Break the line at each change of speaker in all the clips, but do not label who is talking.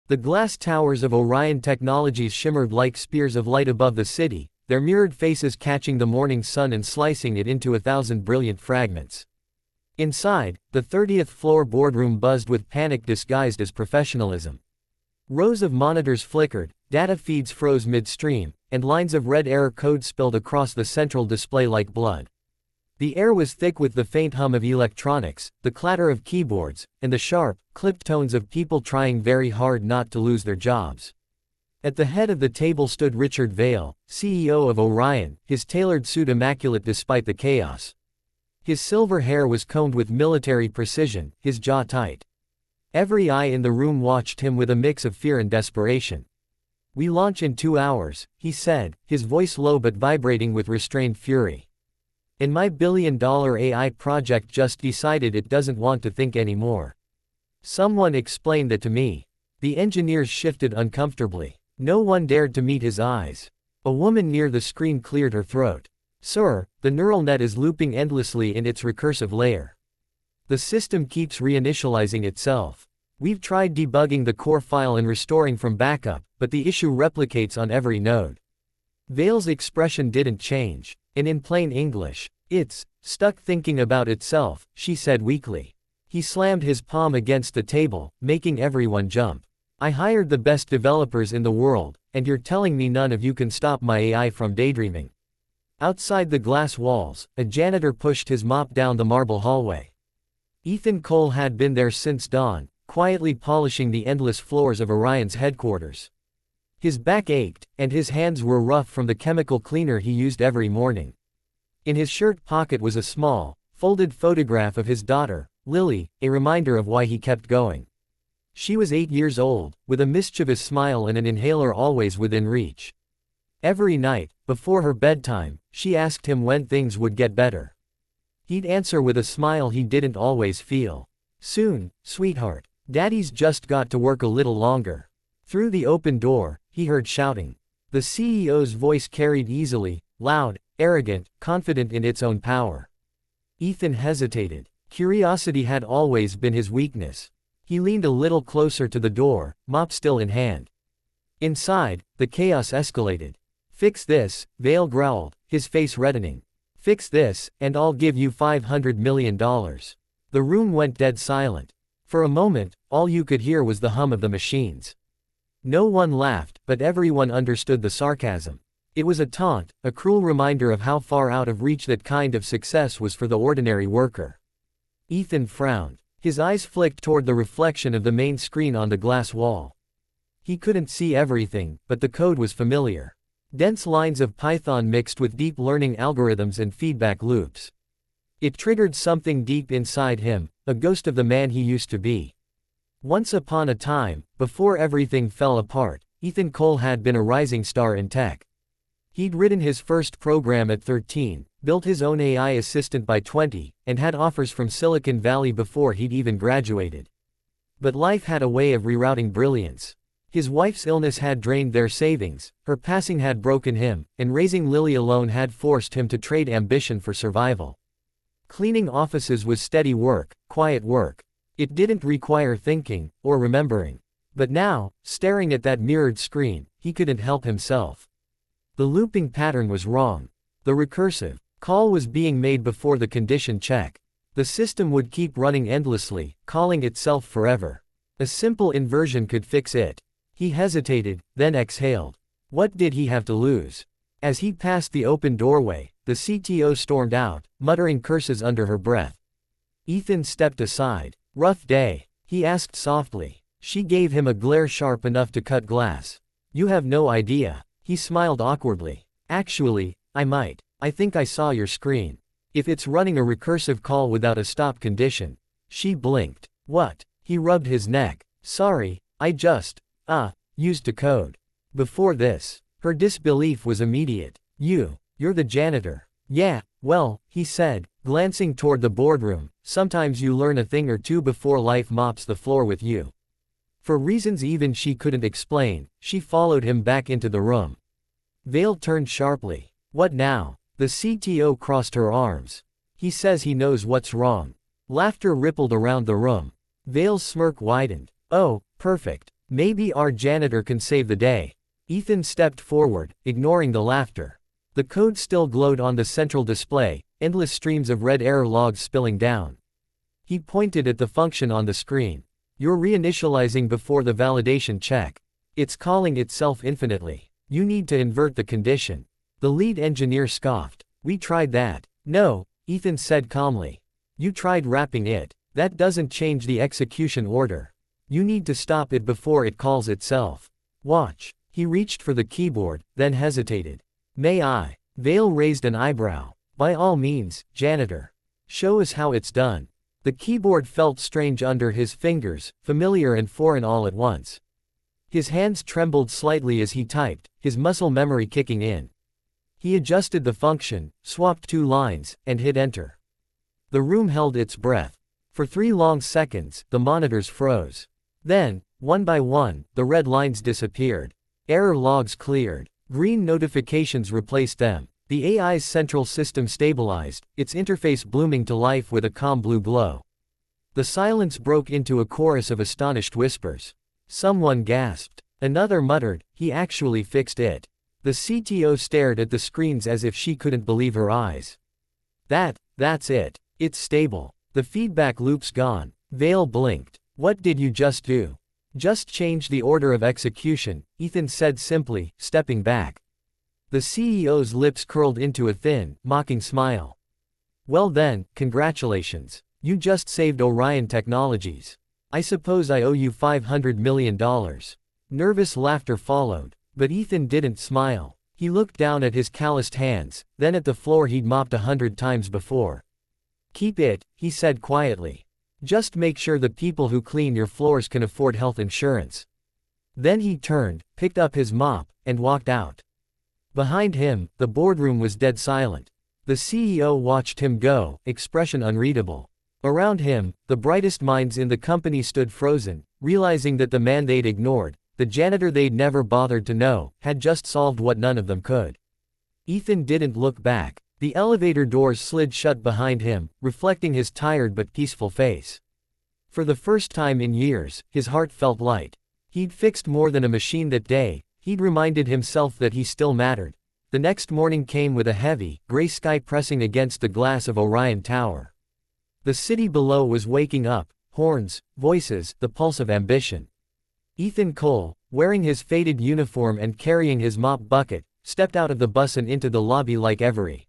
The glass towers of Orion Technologies shimmered like spears of light above the city, their mirrored faces catching the morning sun and slicing it into 1,000 brilliant fragments. Inside, the 30th floor boardroom buzzed with panic disguised as professionalism. Rows of monitors flickered, data feeds froze midstream, and lines of red error code spilled across the central display like blood. The air was thick with the faint hum of electronics, the clatter of keyboards, and the sharp, clipped tones of people trying very hard not to lose their jobs. At the head of the table stood Richard Vail, CEO of Orion, his tailored suit immaculate despite the chaos. His silver hair was combed with military precision, his jaw tight. Every eye in the room watched him with a mix of fear and desperation. "We launch in 2 hours," he said, his voice low but vibrating with restrained fury. "And my billion-dollar AI project just decided it doesn't want to think anymore. Someone explained that to me." The engineers shifted uncomfortably. No one dared to meet his eyes. A woman near the screen cleared her throat. "Sir, the neural net is looping endlessly in its recursive layer. The system keeps reinitializing itself. We've tried debugging the core file and restoring from backup, but the issue replicates on every node." Vail's expression didn't change. And in plain English, "It's stuck thinking about itself," she said weakly. He slammed his palm against the table, making everyone jump. "I hired the best developers in the world, and you're telling me none of you can stop my AI from daydreaming?" Outside the glass walls, a janitor pushed his mop down the marble hallway. Ethan Cole had been there since dawn, quietly polishing the endless floors of Orion's headquarters. His back ached, and his hands were rough from the chemical cleaner he used every morning. In his shirt pocket was a small, folded photograph of his daughter, Lily, a reminder of why he kept going. She was 8 years old, with a mischievous smile and an inhaler always within reach. Every night, before her bedtime, she asked him when things would get better. He'd answer with a smile he didn't always feel. "Soon, sweetheart. Daddy's just got to work a little longer." Through the open door, he heard shouting. The CEO's voice carried easily, loud, arrogant, confident in its own power. Ethan hesitated. Curiosity had always been his weakness. He leaned a little closer to the door, mop still in hand. Inside, the chaos escalated. "Fix this," Vail growled, his face reddening. "Fix this, and I'll give you $500 million. The room went dead silent. For a moment, all you could hear was the hum of the machines. No one laughed, but everyone understood the sarcasm. It was a taunt, a cruel reminder of how far out of reach that kind of success was for the ordinary worker. Ethan frowned. His eyes flicked toward the reflection of the main screen on the glass wall. He couldn't see everything, but the code was familiar. Dense lines of Python mixed with deep learning algorithms and feedback loops. It triggered something deep inside him, a ghost of the man he used to be. Once upon a time, before everything fell apart, Ethan Cole had been a rising star in tech. He'd written his first program at 13, built his own AI assistant by 20, and had offers from Silicon Valley before he'd even graduated. But life had a way of rerouting brilliance. His wife's illness had drained their savings, her passing had broken him, and raising Lily alone had forced him to trade ambition for survival. Cleaning offices was steady work, quiet work. It didn't require thinking, or remembering. But now, staring at that mirrored screen, he couldn't help himself. The looping pattern was wrong. The recursive call was being made before the condition check. The system would keep running endlessly, calling itself forever. A simple inversion could fix it. He hesitated, then exhaled. What did he have to lose? As he passed the open doorway, the CTO stormed out, muttering curses under her breath. Ethan stepped aside. "Rough day?" he asked softly. She gave him a glare sharp enough to cut glass. "You have no idea." He smiled awkwardly. "Actually, I might. I think I saw your screen. If it's running a recursive call without a stop condition." She blinked. "What?" He rubbed his neck. "Sorry, I just, used to code. Before this." Her disbelief was immediate. You're the janitor." "Yeah, well," he said, glancing toward the boardroom, "sometimes you learn a thing or two before life mops the floor with you." For reasons even she couldn't explain, she followed him back into the room. Vail turned sharply. "What now?" The CTO crossed her arms. "He says he knows what's wrong." Laughter rippled around the room. Vail's smirk widened. "Oh, perfect. Maybe our janitor can save the day. Ethan stepped forward, ignoring the laughter. The code still glowed on the central display, endless streams of red error logs spilling down. He pointed at the function on the screen. You're reinitializing before the validation check. It's calling itself infinitely. You need to invert the condition. The lead engineer scoffed. We tried that. No, Ethan said calmly. You tried wrapping it. That doesn't change the execution order. You need to stop it before it calls itself. Watch. He reached for the keyboard, then hesitated. May I? Vale raised an eyebrow. By all means, janitor. Show us how it's done. The keyboard felt strange under his fingers, familiar and foreign all at once. His hands trembled slightly as he typed, his muscle memory kicking in. He adjusted the function, swapped 2 lines, and hit enter. The room held its breath. For 3 long seconds, the monitors froze. Then, one by one, the red lines disappeared. Error logs cleared. Green notifications replaced them. The AI's central system stabilized, its interface blooming to life with a calm blue glow. The silence broke into a chorus of astonished whispers. Someone gasped. Another muttered, he actually fixed it. The CTO stared at the screens as if she couldn't believe her eyes. That's it. It's stable. The feedback loop's gone. Vale blinked. What did you just do? Just change the order of execution, Ethan said simply, stepping back. The CEO's lips curled into a thin, mocking smile. Well then, congratulations. You just saved Orion Technologies. I suppose I owe you $500 million. Nervous laughter followed, but Ethan didn't smile. He looked down at his calloused hands, then at the floor he'd mopped 100 times before. Keep it, he said quietly. Just make sure the people who clean your floors can afford health insurance. Then he turned, picked up his mop, and walked out. Behind him, the boardroom was dead silent. The CEO watched him go, expression unreadable. Around him, the brightest minds in the company stood frozen, realizing that the man they'd ignored, the janitor they'd never bothered to know, had just solved what none of them could. Ethan didn't look back. The elevator doors slid shut behind him, reflecting his tired but peaceful face. For the first time in years, his heart felt light. He'd fixed more than a machine that day, he'd reminded himself that he still mattered. The next morning came with a heavy, gray sky pressing against the glass of Orion Tower. The city below was waking up, horns, voices, the pulse of ambition. Ethan Cole, wearing his faded uniform and carrying his mop bucket, stepped out of the bus and into the lobby like every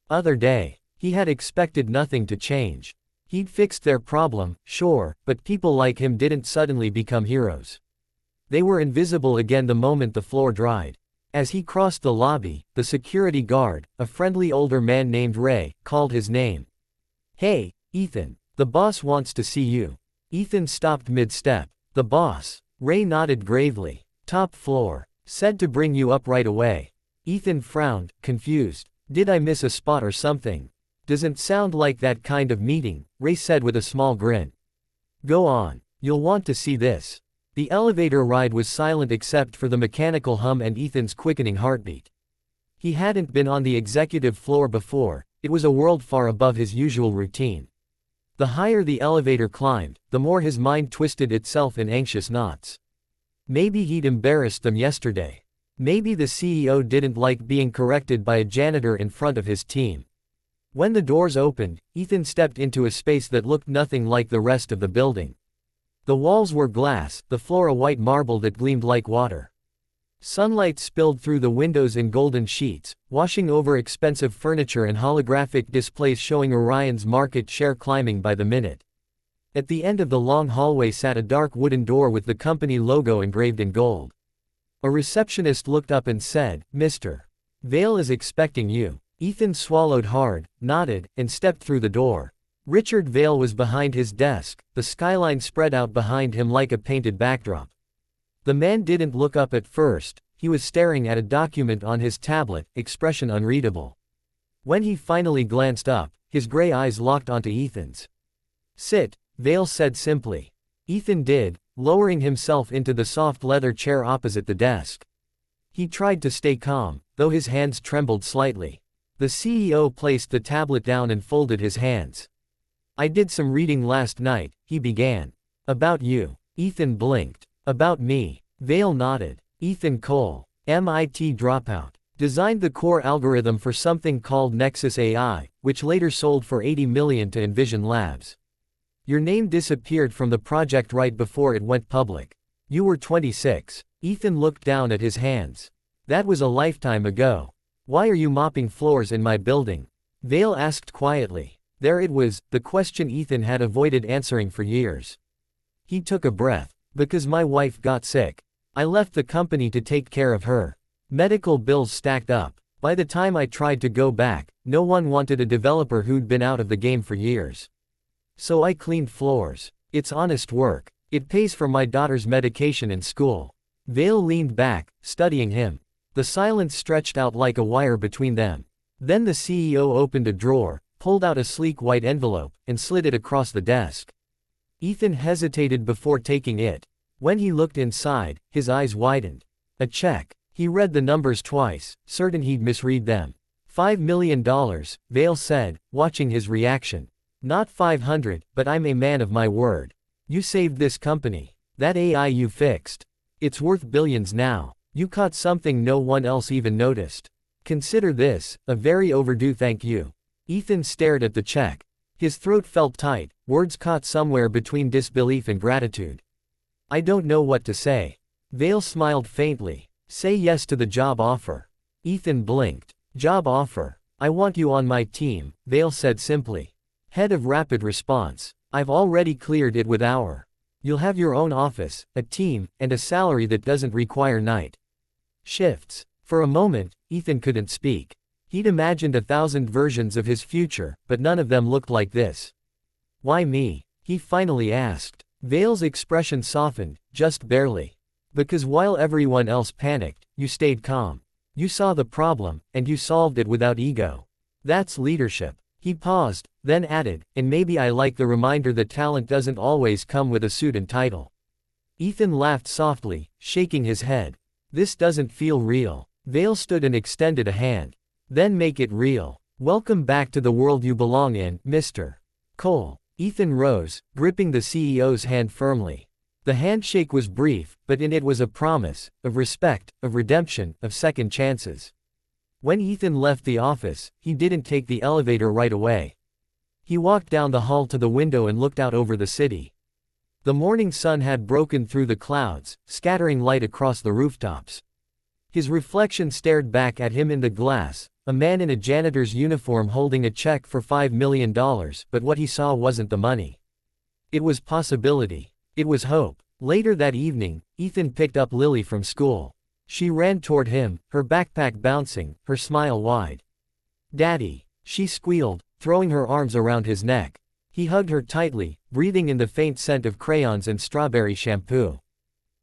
other day. He had expected nothing to change. He'd fixed their problem, sure, but people like him didn't suddenly become heroes. They were invisible again the moment the floor dried. As he crossed the lobby, the security guard, a friendly older man named Ray, called his name. Hey, Ethan, the boss wants to see you. Ethan stopped mid-step. The boss. Ray nodded gravely. Top floor. Said to bring you up right away. Ethan frowned, confused. Did I miss a spot or something? Doesn't sound like that kind of meeting, Ray said with a small grin. Go on. You'll want to see this. The elevator ride was silent except for the mechanical hum and Ethan's quickening heartbeat. He hadn't been on the executive floor before, it was a world far above his usual routine. The higher the elevator climbed, the more his mind twisted itself in anxious knots. Maybe he'd embarrassed them yesterday. Maybe the CEO didn't like being corrected by a janitor in front of his team. When the doors opened, Ethan stepped into a space that looked nothing like the rest of the building. The walls were glass, the floor a white marble that gleamed like water. Sunlight spilled through the windows in golden sheets, washing over expensive furniture and holographic displays showing Orion's market share climbing by the minute. At the end of the long hallway sat a dark wooden door with the company logo engraved in gold. A receptionist looked up and said, "Mr. Vale is expecting you." Ethan swallowed hard, nodded, and stepped through the door. Richard Vale was behind his desk, the skyline spread out behind him like a painted backdrop. The man didn't look up at first, he was staring at a document on his tablet, expression unreadable. When he finally glanced up, his gray eyes locked onto Ethan's. "Sit," Vale said simply. Ethan did, lowering himself into the soft leather chair opposite the desk. He tried to stay calm, though his hands trembled slightly. The CEO placed the tablet down and folded his hands. "I did some reading last night," he began. "About you." Ethan blinked. About me. Vale nodded. Ethan Cole. MIT dropout. Designed the core algorithm for something called Nexus AI, which later sold for $80 million to Envision Labs. Your name disappeared from the project right before it went public. You were 26. Ethan looked down at his hands. That was a lifetime ago. Why are you mopping floors in my building? Vale asked quietly. There it was, the question Ethan had avoided answering for years. He took a breath. Because my wife got sick. I left the company to take care of her. Medical bills stacked up. By the time I tried to go back, no one wanted a developer who'd been out of the game for years. So I cleaned floors. It's honest work. It pays for my daughter's medication in school. Vale leaned back, studying him. The silence stretched out like a wire between them. Then the CEO opened a drawer, pulled out a sleek white envelope, and slid it across the desk. Ethan hesitated before taking it. When he looked inside, his eyes widened. A check. He read the numbers twice, certain he'd misread them. $5 million, Vale said, watching his reaction. Not 500, but I'm a man of my word. You saved this company. That AI you fixed. It's worth billions now. You caught something no one else even noticed. Consider this, a very overdue thank you. Ethan stared at the check. His throat felt tight, words caught somewhere between disbelief and gratitude. I don't know what to say. Vale smiled faintly. Say yes to the job offer. Ethan blinked. Job offer. I want you on my team, Vale said simply. Head of Rapid Response. I've already cleared it with our. You'll have your own office, a team, and a salary that doesn't require night shifts. For a moment, Ethan couldn't speak. He'd imagined 1,000 versions of his future, but none of them looked like this. Why me? He finally asked. Vale's expression softened, just barely. Because while everyone else panicked, you stayed calm. You saw the problem, and you solved it without ego. That's leadership. He paused, then added, and maybe I like the reminder that talent doesn't always come with a suit and title. Ethan laughed softly, shaking his head. This doesn't feel real. Vale stood and extended a hand. Then make it real. Welcome back to the world you belong in, Mr. Cole. Ethan rose, gripping the CEO's hand firmly. The handshake was brief, but in it was a promise, of respect, of redemption, of second chances. When Ethan left the office, he didn't take the elevator right away. He walked down the hall to the window and looked out over the city. The morning sun had broken through the clouds, scattering light across the rooftops. His reflection stared back at him in the glass, a man in a janitor's uniform holding a check for $5 million, but what he saw wasn't the money. It was possibility. It was hope. Later that evening, Ethan picked up Lily from school. She ran toward him, her backpack bouncing, her smile wide. Daddy, she squealed, throwing her arms around his neck. He hugged her tightly, breathing in the faint scent of crayons and strawberry shampoo.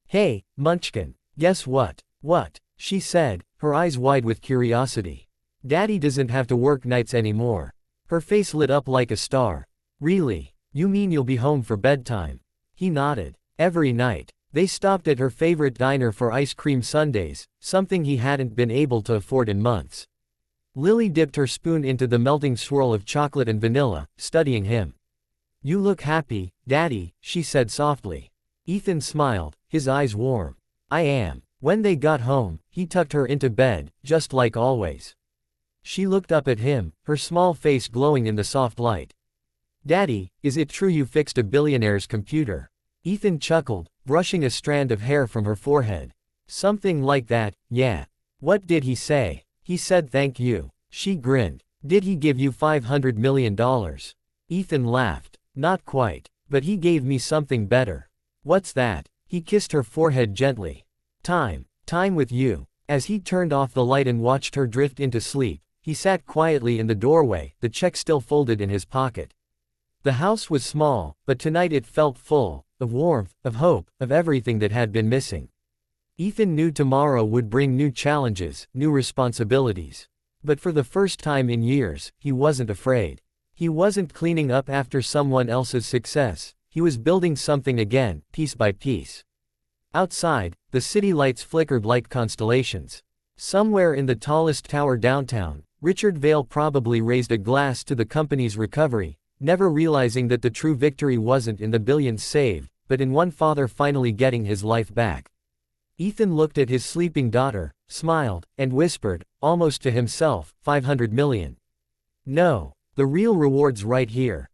Hey, Munchkin, guess what? What? She said, her eyes wide with curiosity. Daddy doesn't have to work nights anymore. Her face lit up like a star. Really? You mean you'll be home for bedtime? He nodded. Every night. They stopped at her favorite diner for ice cream sundaes, something he hadn't been able to afford in months. Lily dipped her spoon into the melting swirl of chocolate and vanilla, studying him. You look happy, Daddy, she said softly. Ethan smiled, his eyes warm. I am. When they got home, he tucked her into bed, just like always. She looked up at him, her small face glowing in the soft light. Daddy, is it true you fixed a billionaire's computer? Ethan chuckled, brushing a strand of hair from her forehead. Something like that, yeah. What did he say? He said thank you. She grinned. Did he give you $500 million? Ethan laughed. Not quite. But he gave me something better. What's that? He kissed her forehead gently. Time. Time with you. As he turned off the light and watched her drift into sleep, he sat quietly in the doorway, the check still folded in his pocket. The house was small, but tonight it felt full, of warmth, of hope, of everything that had been missing. Ethan knew tomorrow would bring new challenges, new responsibilities. But for the first time in years, he wasn't afraid. He wasn't cleaning up after someone else's success, he was building something again, piece by piece. Outside, the city lights flickered like constellations. Somewhere in the tallest tower downtown, Richard Vale probably raised a glass to the company's recovery, never realizing that the true victory wasn't in the billions saved, but in one father finally getting his life back. Ethan looked at his sleeping daughter, smiled, and whispered, almost to himself, 500 million. No. The real reward's right here.